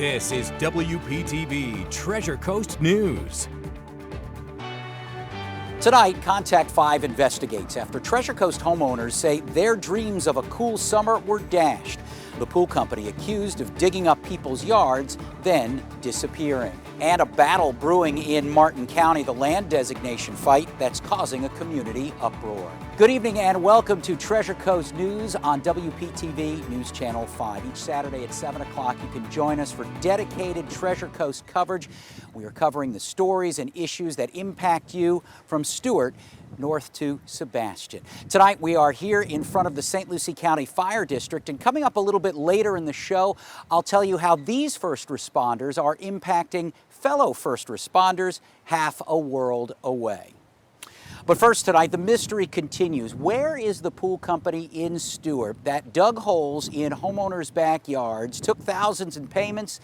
This is WPTV Treasure Coast News. Tonight, Contact 5 investigates after Treasure Coast homeowners say their dreams of a cool summer were dashed. The pool company accused of digging up people's yards, then disappearing. And a battle brewing in Martin County, the land designation fight that's causing a community uproar. Good evening and welcome to Treasure Coast News on WPTV News Channel 5. Each Saturday at 7 o'clock, you can join us for dedicated Treasure Coast coverage. We are covering the stories and issues that impact you from Stuart north to Sebastian. Tonight we are here in front of the St. Lucie County Fire District, and coming up a little bit later in the show, I'll tell you how these first responders are impacting fellow first responders half a world away. But first tonight, the mystery continues. Where is the pool company in Stuart that dug holes in homeowners' backyards, took thousands in payments,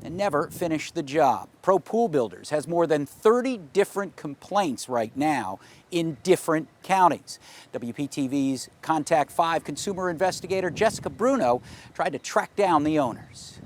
and never finished the job? Pro Pool Builders has more than 30 different complaints right now in different counties. WPTV's Contact 5 consumer investigator Jessica Bruno tried to track down the owners.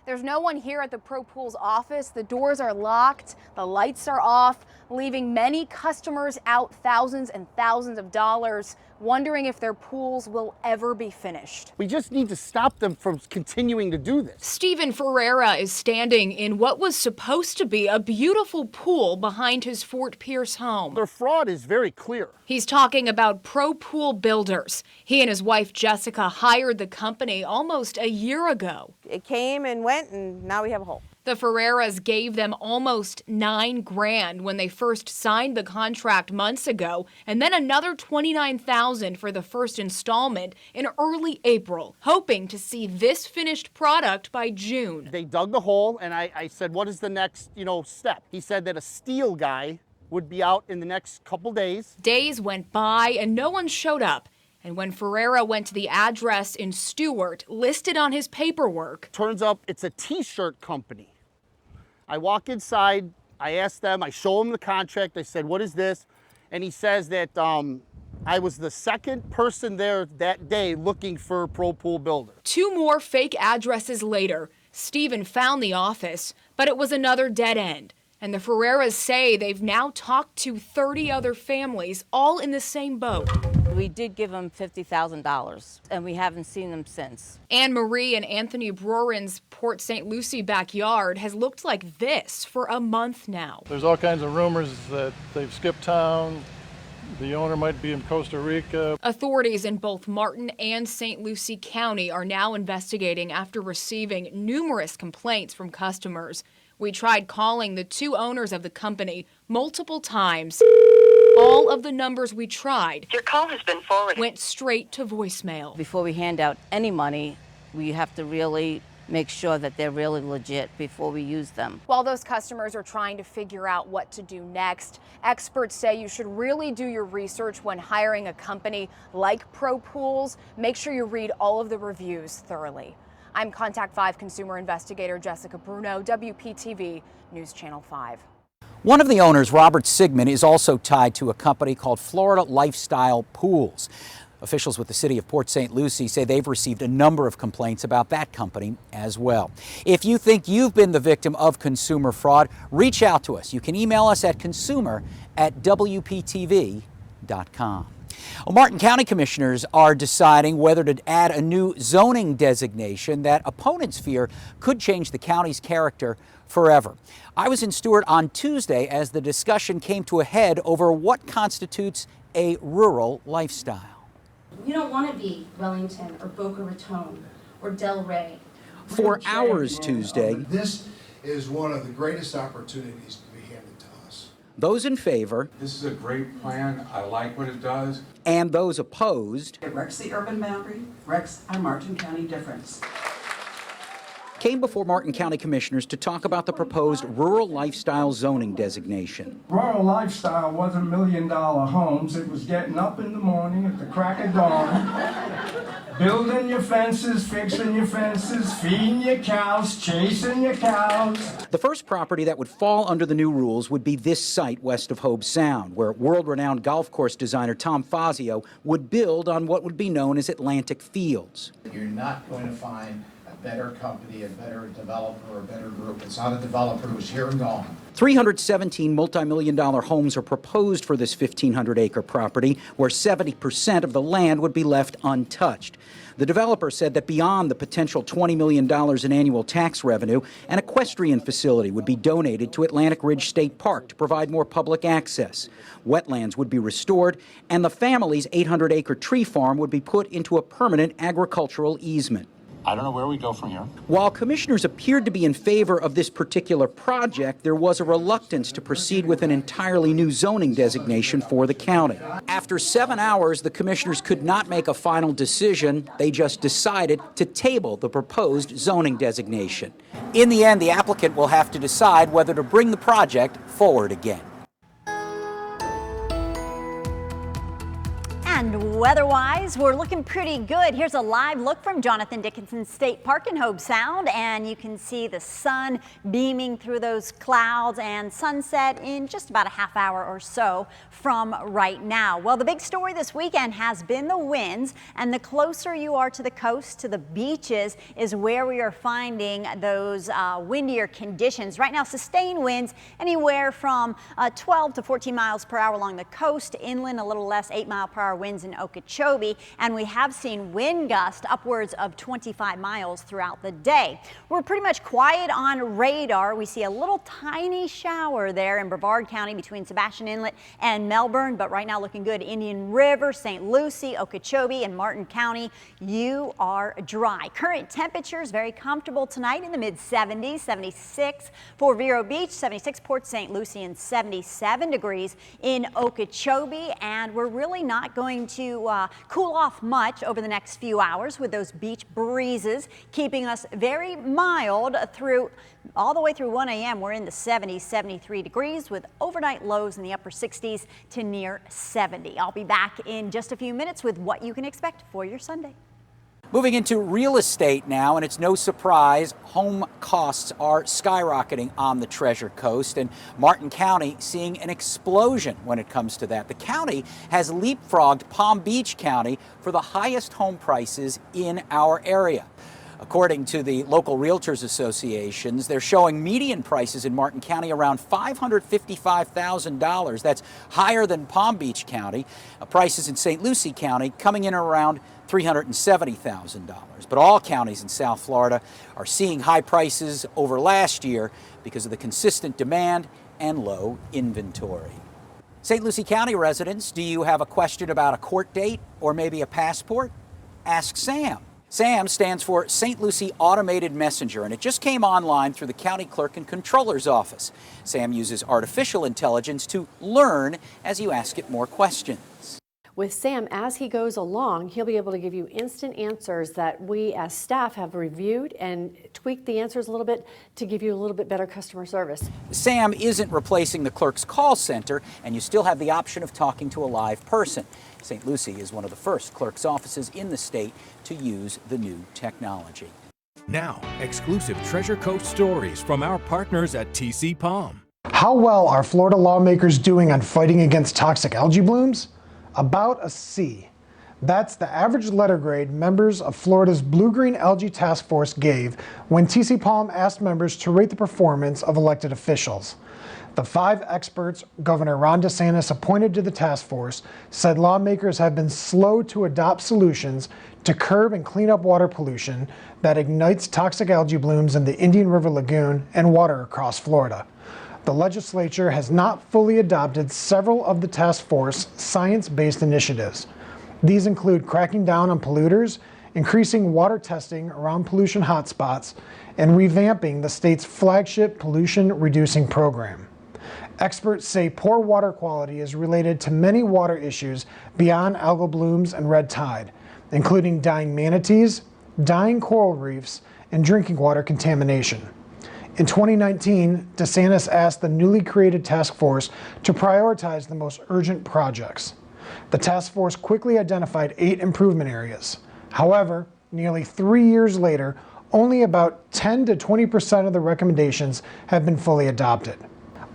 There's no one here at the Pro Pool's office. The doors are locked, the lights are off, leaving many customers out thousands and thousands of dollars, wondering if their pools will ever be finished. We just need to stop them from continuing to do this. Stephen Ferreira is standing in what was supposed to be a beautiful pool behind his Fort Pierce home. Their fraud is very clear. He's talking about Pro Pool Builders. He and his wife Jessica hired the company almost a year ago. It came and went, and now we have a hole. The Ferreiras gave them almost $9 grand when they first signed the contract months ago, and then another $29,000 for the first installment in early April, hoping to see this finished product by June. They dug the hole, and I said, what is the next, step? He said that a steel guy would be out in the next couple days. Days went by and no one showed up. And when Ferreira went to the address in Stuart, listed on his paperwork, turns up it's a t-shirt company. I walk inside, I ask them, I show them the contract, I said, what is this? And he says that I was the second person there that day looking for Pro Pool Builder. 2 more fake addresses later, Stephen found the office, but it was another dead end. And the Ferreiras say they've now talked to 30 other families, all in the same boat. We did give them $50,000, and we haven't seen them since. Anne Marie and Anthony Brorin's Port St. Lucie backyard has looked like this for a month now. There's all kinds of rumors that they've skipped town. The owner might be in Costa Rica. Authorities in both Martin and St. Lucie County are now investigating after receiving numerous complaints from customers. We tried calling the 2 owners of the company multiple times. All of the numbers we tried, your call has been forwarded, went straight to voicemail. Before we hand out any money, we have to really make sure that they're really legit before we use them. While those customers are trying to figure out what to do next, experts say you should really do your research when hiring a company like Pro Pools. Make sure you read all of the reviews thoroughly. I'm Contact 5 consumer investigator Jessica Bruno, WPTV News Channel 5. One of the owners, Robert Sigmund, is also tied to a company called Florida Lifestyle Pools. Officials with the city of Port St. Lucie say they've received a number of complaints about that company as well. If you think you've been the victim of consumer fraud, reach out to us. You can email us at consumer@WPTV.com. Well, Martin County commissioners are deciding whether to add a new zoning designation that opponents fear could change the county's character forever. I was in Stuart on Tuesday as the discussion came to a head over what constitutes a rural lifestyle. We don't want to be Wellington or Boca Raton or Del Rey. For hours Tuesday, this is one of the greatest opportunities to be handed to us. Those in favor, this is a great plan. I like what it does. And those opposed, it wrecks the urban boundary, wrecks our Martin County difference. Came before Martin County commissioners to talk about the proposed rural lifestyle zoning designation. Rural lifestyle wasn't $1 million homes. It was getting up in the morning at the crack of dawn, building your fences, fixing your fences, feeding your cows, chasing your cows. The first property that would fall under the new rules would be this site west of Hobe Sound, where world-renowned golf course designer Tom Fazio would build on what would be known as Atlantic Fields. You're not going to find a better company, a better developer, a better group. It's not a developer who's here and gone. 317 multi-million-dollar homes are proposed for this 1,500-acre property, where 70% of the land would be left untouched. The developer said that beyond the potential $20 million in annual tax revenue, an equestrian facility would be donated to Atlantic Ridge State Park to provide more public access. Wetlands would be restored, and the family's 800-acre tree farm would be put into a permanent agricultural easement. I don't know where we go from here. While commissioners appeared to be in favor of this particular project, there was a reluctance to proceed with an entirely new zoning designation for the county. After 7 hours, the commissioners could not make a final decision. They just decided to table the proposed zoning designation. In the end, the applicant will have to decide whether to bring the project forward again. And weather-wise, we're looking pretty good. Here's a live look from Jonathan Dickinson State Park in Hobe Sound, and you can see the sun beaming through those clouds and sunset in just about a half hour or so from right now. Well, the big story this weekend has been the winds, and the closer you are to the coast, to the beaches, is where we are finding those windier conditions. Right now, sustained winds anywhere from 12 to 14 miles per hour along the coast, inland a little less, 8-mile-per-hour winds in Okeechobee, and we have seen wind gusts upwards of 25 miles throughout the day. We're pretty much quiet on radar. We see a little tiny shower there in Brevard County between Sebastian Inlet and Melbourne, but right now looking good. Indian River, St. Lucie, Okeechobee, and Martin County, you are dry. Current temperatures very comfortable tonight in the mid-70s, 76 for Vero Beach, 76 Port St. Lucie, and 77 degrees in Okeechobee, and we're really not going to cool off much over the next few hours with those beach breezes keeping us very mild through all the way through 1 a.m. We're in the 70s, 73 degrees with overnight lows in the upper 60s to near 70. I'll be back in just a few minutes with what you can expect for your Sunday. Moving into real estate now, and it's no surprise, home costs are skyrocketing on the Treasure Coast, and Martin County seeing an explosion when it comes to that. The county has leapfrogged Palm Beach County for the highest home prices in our area. According to the local realtors associations, they're showing median prices in Martin County around $555,000. That's higher than Palm Beach County. Prices in St. Lucie County coming in around $370,000. But all counties in South Florida are seeing high prices over last year because of the consistent demand and low inventory. St. Lucie County residents, do you have a question about a court date or maybe a passport? Ask Sam. SAM stands for St. Lucie Automated Messenger, and it just came online through the County Clerk and Controller's Office. SAM uses artificial intelligence to learn as you ask it more questions. With Sam, as he goes along, he'll be able to give you instant answers that we as staff have reviewed and tweaked the answers a little bit to give you a little bit better customer service. SAM isn't replacing the clerk's call center, and you still have the option of talking to a live person. St. Lucie is one of the first clerk's offices in the state to use the new technology. Now, exclusive Treasure Coast stories from our partners at TC Palm. How well are Florida lawmakers doing on fighting against toxic algae blooms? About a C. That's the average letter grade members of Florida's Blue-Green Algae Task Force gave when TC Palm asked members to rate the performance of elected officials. The 5 experts Governor Ron DeSantis appointed to the task force said lawmakers have been slow to adopt solutions to curb and clean up water pollution that ignites toxic algae blooms in the Indian River Lagoon and water across Florida. The legislature has not fully adopted several of the task force science-based initiatives. These include cracking down on polluters, increasing water testing around pollution hotspots, and revamping the state's flagship pollution-reducing program. Experts say poor water quality is related to many water issues beyond algal blooms and red tide, including dying manatees, dying coral reefs, and drinking water contamination. In 2019, DeSantis asked the newly created task force to prioritize the most urgent projects. The task force quickly identified 8 improvement areas. However, nearly 3 years later, only about 10 to 20% of the recommendations have been fully adopted.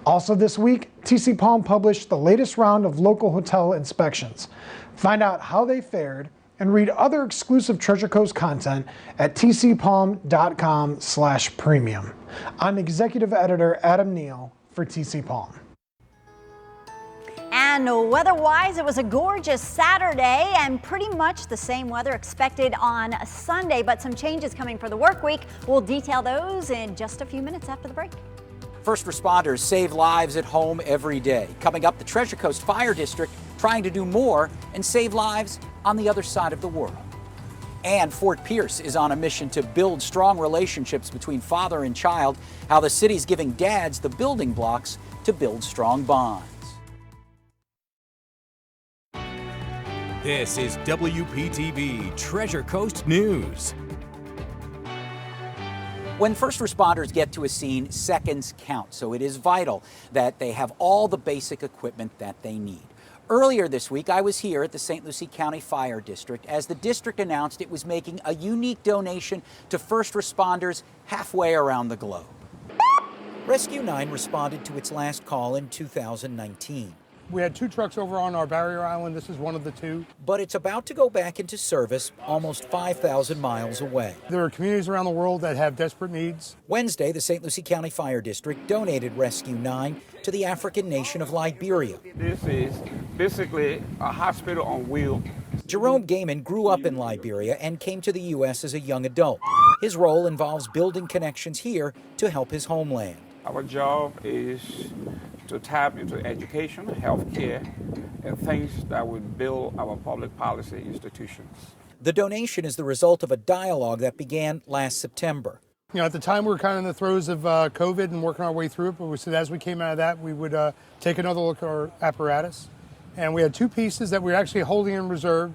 Also this week, TC Palm published the latest round of local hotel inspections. Find out how they fared and read other exclusive Treasure Coast content at tcpalm.com/premium. I'm Executive Editor Adam Neal for TC Palm. And weather-wise, it was a gorgeous Saturday and pretty much the same weather expected on Sunday, but some changes coming for the work week. We'll detail those in just a few minutes after the break. First responders save lives at home every day. Coming up, the Treasure Coast Fire District trying to do more and save lives on the other side of the world. And Fort Pierce is on a mission to build strong relationships between father and child, how the city's giving dads the building blocks to build strong bonds. This is WPTV Treasure Coast News. When first responders get to a scene, seconds count, so it is vital that they have all the basic equipment that they need. Earlier this week, I was here at the St. Lucie County Fire District as the district announced it was making a unique donation to first responders halfway around the globe. Rescue 9 responded to its last call in 2019. We had 2 trucks over on our barrier island. This is one of the 2. But it's about to go back into service almost 5,000 miles away. There are communities around the world that have desperate needs. Wednesday, the St. Lucie County Fire District donated Rescue 9 to the African nation of Liberia. This is basically a hospital on wheels. Jerome Gaiman grew up in Liberia and came to the U.S. as a young adult. His role involves building connections here to help his homeland. Our job is to tap into education, healthcare, and things that would build our public policy institutions. The donation is the result of a dialogue that began last September. You know, at the time we were kind of in the throes of COVID and working our way through it, but we said as we came out of that, we would take another look at our apparatus. And we had 2 pieces that we were actually holding in reserve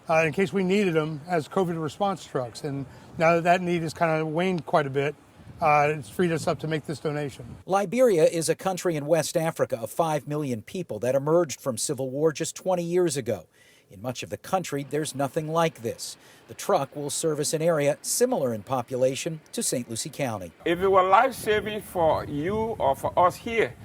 in case we needed them as COVID response trucks. And now that that need has kind of waned quite a bit, it's freed us up to make this donation. Liberia is a country in West Africa of 5 million people that emerged from civil war just 20 years ago. In much of the country, there's nothing like this. The truck will service an area similar in population to St. Lucie County. If it were life-saving for you or for us here,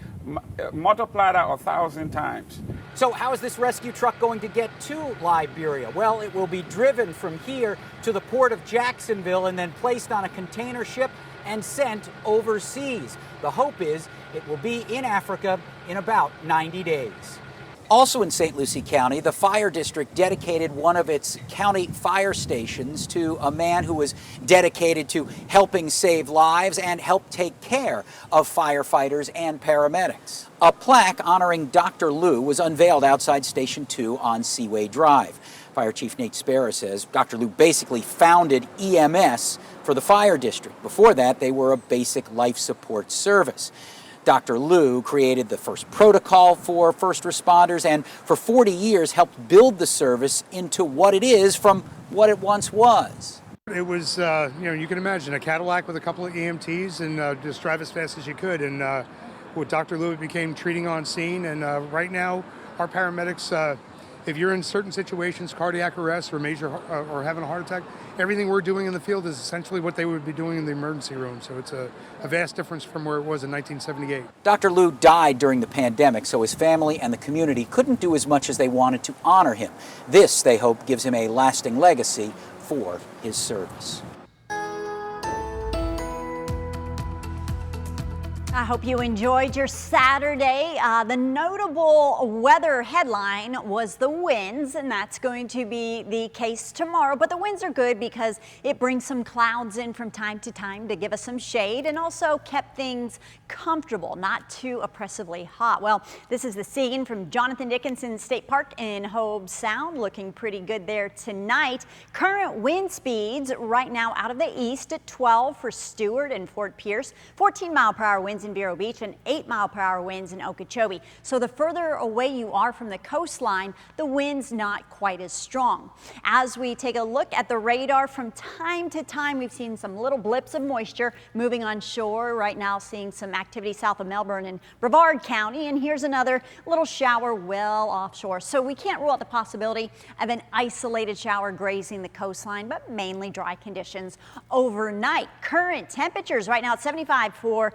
multiply that 1,000 times. So how is this rescue truck going to get to Liberia? Well, it will be driven from here to the port of Jacksonville and then placed on a container ship and sent overseas. The hope is it will be in Africa in about 90 days. Also in St. Lucie County, the fire district dedicated one of its county fire stations to a man who was dedicated to helping save lives and help take care of firefighters and paramedics. A plaque honoring Dr. Lou was unveiled outside Station 2 on Seaway Drive. Fire Chief Nate Sparrow says Dr. Lou basically founded EMS for the fire district. Before that, they were a basic life support service. Dr. Lou created the first protocol for first responders and for 40 years helped build the service into what it is from what it once was. It was, you can imagine a Cadillac with a couple of EMTs and just drive as fast as you could. And with Dr. Lou, it became treating on scene. And right now, our paramedics, if you're in certain situations, cardiac arrest or major or having a heart attack, everything we're doing in the field is essentially what they would be doing in the emergency room. So it's a vast difference from where it was in 1978. Dr. Lou died during the pandemic, so his family and the community couldn't do as much as they wanted to honor him. This, they hope, gives him a lasting legacy for his service. I hope you enjoyed your Saturday. The notable weather headline was the winds, and that's going to be the case tomorrow. But the winds are good because it brings some clouds in from time to time to give us some shade and also kept things comfortable, not too oppressively hot. Well, this is the scene from Jonathan Dickinson State Park in Hobe Sound, looking pretty good there tonight. Current wind speeds right now out of the east at 12 for Stewart and Fort Pierce, 14-mile-per-hour winds in Vero Beach and 8-mile-per-hour winds in Okeechobee. So the further away you are from the coastline, the wind's not quite as strong. As we take a look at the radar, from time to time we've seen some little blips of moisture moving on shore. Right now seeing some activity south of Melbourne and Brevard County, and here's another little shower well offshore. So we can't rule out the possibility of an isolated shower grazing the coastline, but mainly dry conditions overnight. Current temperatures right now at 75 for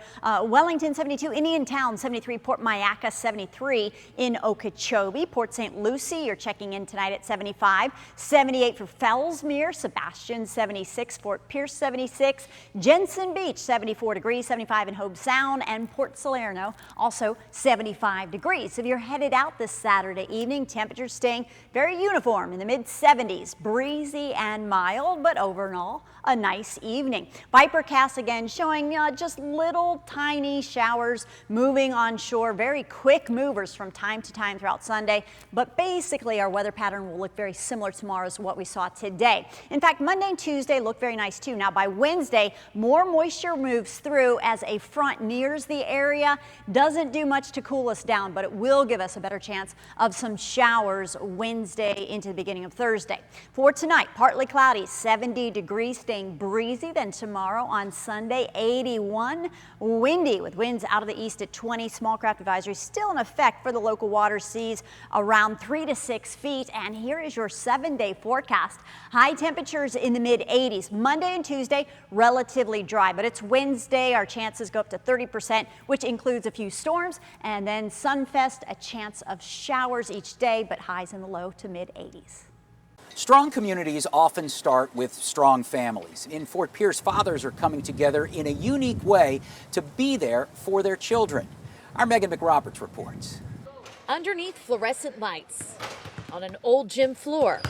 Wellington 72, Indiantown 73, Port Mayaca 73 in Okeechobee. Port St. Lucie, you're checking in tonight at 75. 78 for Fellsmere, Sebastian 76, Fort Pierce 76, Jensen Beach 74 degrees, 75 in Hobe Sound, and Port Salerno also 75 degrees. If you're headed out this Saturday evening, temperatures staying very uniform in the mid-70s, breezy and mild, but overall a nice evening. Vipercast again showing just little tiny showers moving on shore, very quick movers from time to time throughout Sunday, but basically our weather pattern will look very similar tomorrow as what we saw today. In fact, Monday and Tuesday look very nice too. Now by Wednesday, more moisture moves through as a front nears the area. Doesn't do much to cool us down, but it will give us a better chance of some showers Wednesday into the beginning of Thursday. For tonight, partly cloudy, 70 degrees, staying breezy. Then tomorrow on Sunday, 81. Windy with winds out of the east at 20. Small craft advisory still in effect for the local water seas around 3 to 6 feet. And here is your 7-day forecast. High temperatures in the mid-80s. Monday and Tuesday, relatively dry, but it's Wednesday. Our chances go up to 30%, which includes a few storms. And then Sunfest, a chance of showers each day, but highs in the low to mid-80s. Strong communities often start with strong families. In Fort Pierce, fathers are coming together in a unique way to be there for their children. Our Megan McRoberts reports. Underneath fluorescent lights, on an old gym floor,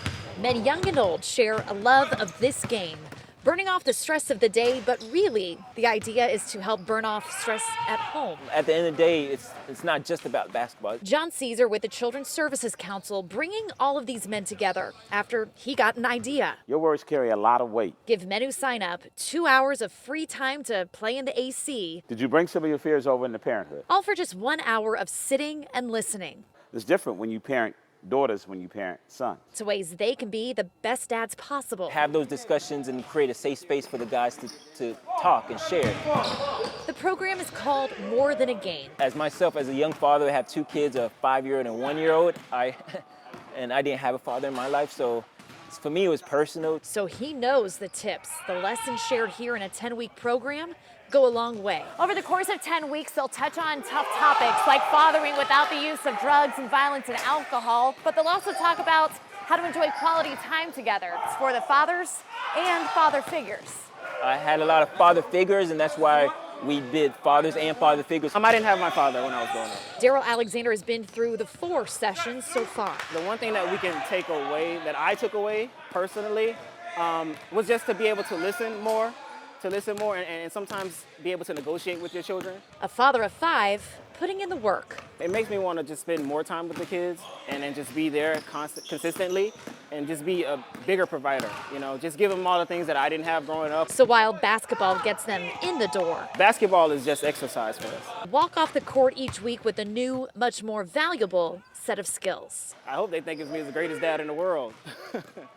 men young and old share a love of this game. Burning off the stress of the day, but really, the idea is to help burn off stress at home. At the end of the day, it's not just about basketball. John Caesar with the Children's Services Council bringing all of these men together after he got an idea. Your words carry a lot of weight. Give men who sign up 2 hours of free time to play in the AC. Did you bring some of your fears over into parenthood? All for just 1 hour of sitting and listening. It's different when you parent daughters when you parent sons. To ways they can be the best dads possible. Have those discussions and create a safe space for the guys to talk and share. The program is called More Than a Game. As myself, as a young father, I have 2 kids, a 5-year-old and a 1-year-old. I didn't have a father in my life, so for me it was personal. So he knows the tips, the lessons shared here in a 10-week program go a long way. Over the course of 10 weeks, they'll touch on tough topics like fathering without the use of drugs and violence and alcohol, but they'll also talk about how to enjoy quality time together. It's for the fathers and father figures. I had a lot of father figures, and that's why we did fathers and father figures. I didn't have my father when I was growing up. Daryl Alexander has been through the 4 sessions so far. The one thing that we can take away, that I took away personally, was just to be able to listen more. And sometimes be able to negotiate with your children. A father of 5 putting in the work. It makes me want to just spend more time with the kids and then just be there consistently and just be a bigger provider, just give them all the things that I didn't have growing up. So while basketball gets them in the door, basketball is just exercise for us. Walk off the court each week with a new, much more valuable set of skills. I hope they think of me as the greatest dad in the world.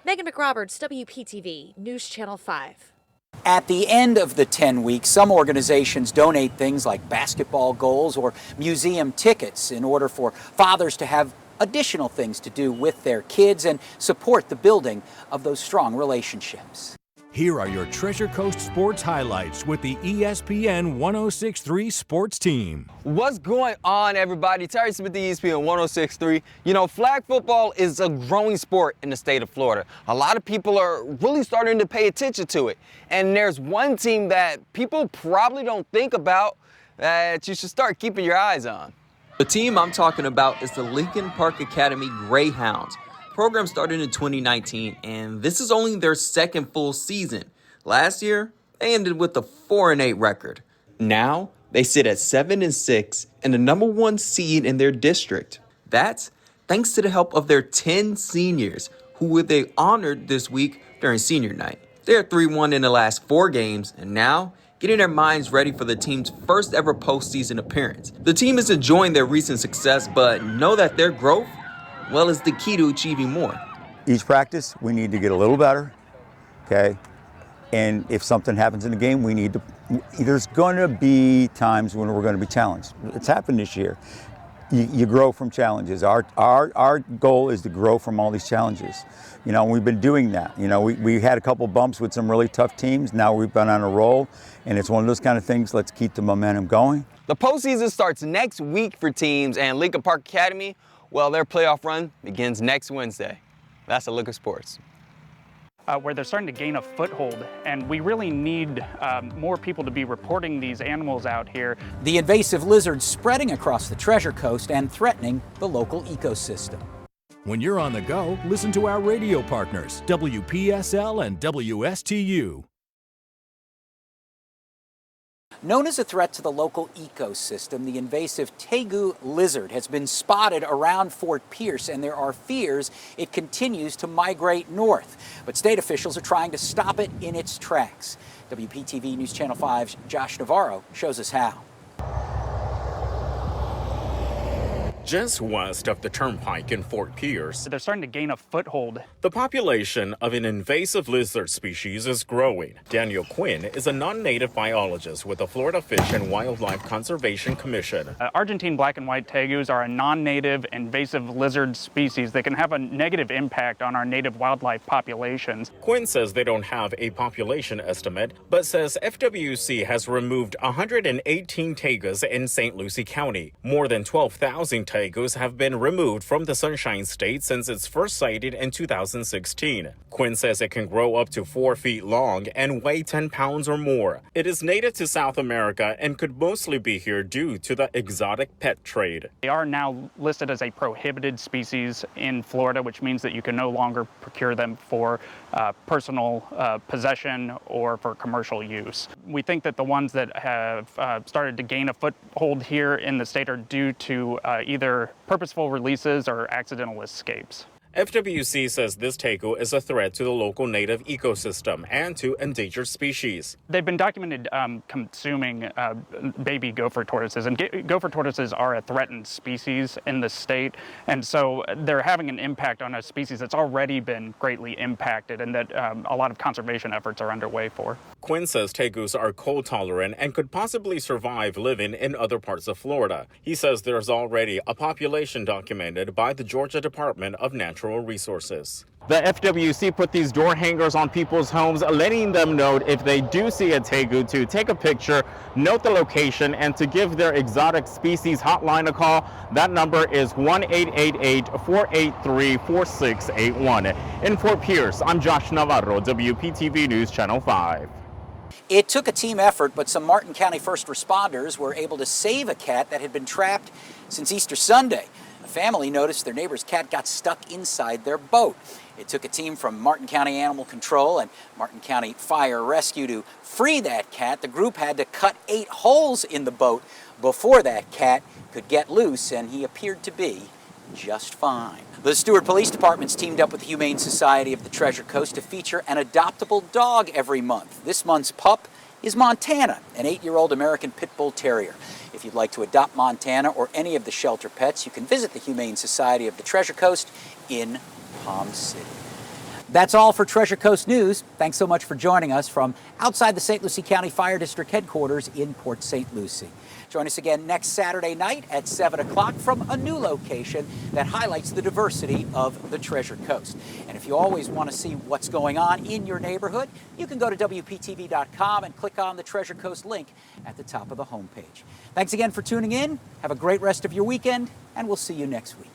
Megan McRoberts, WPTV, News Channel 5. At the end of the 10 weeks, some organizations donate things like basketball goals or museum tickets in order for fathers to have additional things to do with their kids and support the building of those strong relationships. Here are your Treasure Coast sports highlights with the ESPN 1063 sports team. What's going on, everybody? Terry Smith, the ESPN 1063. Flag football is a growing sport in the state of Florida. A lot of people are really starting to pay attention to it. And there's one team that people probably don't think about that you should start keeping your eyes on. The team I'm talking about is the Lincoln Park Academy Greyhounds. Program started in 2019, and this is only their second full season. Last year, they ended with a 4-8 record. Now, they sit at 7-6 and the #1 seed in their district. That's thanks to the help of their 10 seniors, who they honored this week during senior night. They're 3-1 in the last 4 games, and now getting their minds ready for the team's first ever postseason appearance. The team is enjoying their recent success, but know that their growth, well, is the key to achieving more. Each practice, we need to get a little better, okay? And if something happens in the game, there's going to be times when we're going to be challenged. It's happened this year. you grow from challenges. Our goal is to grow from all these challenges. You know, we've been doing that. You know, we had a couple bumps with some really tough teams. Now we've been on a roll, and it's one of those kind of things. Let's keep the momentum going. The postseason starts next week for teams, and Lincoln Park Academy, well, their playoff run begins next Wednesday. That's a look at sports. Where they're starting to gain a foothold, and we really need more people to be reporting these animals out here. The invasive lizards spreading across the Treasure Coast and threatening the local ecosystem. When you're on the go, listen to our radio partners, WPSL and WSTU. Known as a threat to the local ecosystem, the invasive tegu lizard has been spotted around Fort Pierce, and there are fears it continues to migrate north. But state officials are trying to stop it in its tracks. WPTV News Channel 5's Josh Navarro shows us how. Just west of the turnpike in Fort Pierce, they're starting to gain a foothold. The population of an invasive lizard species is growing. Daniel Quinn is a non-native biologist with the Florida Fish and Wildlife Conservation Commission. Argentine black and white tegus are a non-native invasive lizard species that can have a negative impact on our native wildlife populations. Quinn says they don't have a population estimate, but says FWC has removed 118 tegus in St. Lucie County. More than 12,000 tegus have been removed from the Sunshine State since its first sighting in 2016. Quinn says it can grow up to 4 feet long and weigh 10 pounds or more. It is native to South America and could mostly be here due to the exotic pet trade. They are now listed as a prohibited species in Florida, which means that you can no longer procure them for personal possession or for commercial use. We think that the ones that have started to gain a foothold here in the state are due to either purposeful releases or accidental escapes. FWC says this tegu is a threat to the local native ecosystem and to endangered species. They've been documented consuming baby gopher tortoises, and gopher tortoises are a threatened species in the state, and so they're having an impact on a species that's already been greatly impacted and that a lot of conservation efforts are underway for. Quinn says tegus are cold tolerant and could possibly survive living in other parts of Florida. He says there's already a population documented by the Georgia Department of Natural Resources. The FWC put these door hangers on people's homes, letting them know if they do see a tegu to take a picture, note the location, and to give their exotic species hotline a call. That number is 1-888-483-4681. In Fort Pierce, I'm Josh Navarro, WPTV News Channel 5. It took a team effort, but some Martin County first responders were able to save a cat that had been trapped since Easter Sunday. A family noticed their neighbor's cat got stuck inside their boat. It took a team from Martin County Animal Control and Martin County Fire Rescue to free that cat. The group had to cut 8 holes in the boat before that cat could get loose, and he appeared to be just fine. The Stewart Police Department's teamed up with the Humane Society of the Treasure Coast to feature an adoptable dog every month. This month's pup is Montana, an 8-year-old American Pit Bull Terrier. If you'd like to adopt Montana or any of the shelter pets, you can visit the Humane Society of the Treasure Coast in Palm City. That's all for Treasure Coast News. Thanks so much for joining us from outside the St. Lucie County Fire District headquarters in Port St. Lucie. Join us again next Saturday night at 7 o'clock from a new location that highlights the diversity of the Treasure Coast. And if you always want to see what's going on in your neighborhood, you can go to WPTV.com and click on the Treasure Coast link at the top of the homepage. Thanks again for tuning in. Have a great rest of your weekend, and we'll see you next week.